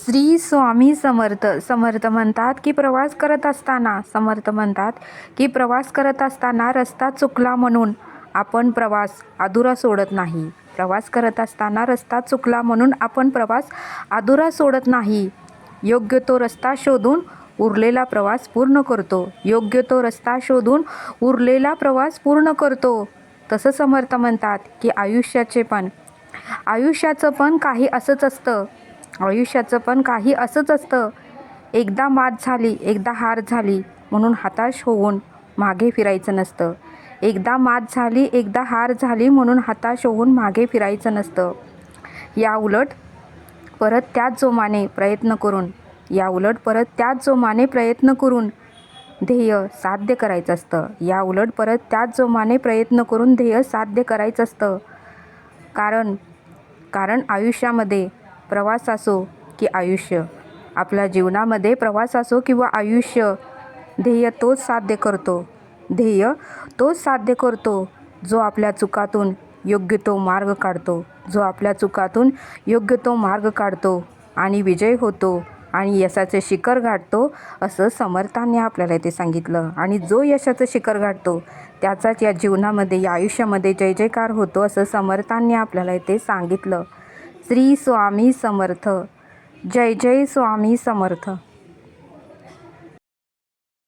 श्री स्वामी समर्थ. समर्थ म्हणतात की प्रवास करत असताना रस्ता चुकला म्हणून आपण प्रवास अधुरा सोडत नाही. प्रवास करत असताना रस्ता चुकला म्हणून आपण प्रवास अधुरा सोडत नाही. योग्य तो रस्ता शोधून उरलेला प्रवास पूर्ण करतो. तसं समर्थ म्हणतात की आयुष्याचं पण काही असंच असतं. एकदा मात झाली, एकदा हार झाली म्हणून हताश होऊन मागे फिरायचं नसतं. याउलट परत त्याच जोमाने प्रयत्न करून ध्येय साध्य करायचं असतं. कारण आयुष्यामध्ये प्रवास असो की आयुष्य, आपल्या जीवनामध्ये प्रवास असो किंवा आयुष्य, ध्येय तोच साध्य करतो जो आपल्या चुकातून योग्य तो मार्ग काढतो आणि विजय होतो आणि यशाचे शिखर गाठतो, असं समर्थांनी आपल्याला इथे सांगितलं. आणि जो यशाचं शिखर गाठतो त्याचाच या जीवनामध्ये, या आयुष्यामध्ये जय जयकार होतो, असं समर्थांनी आपल्याला इथे सांगितलं. श्री स्वामी समर्थ. जय जय स्वामी समर्थ.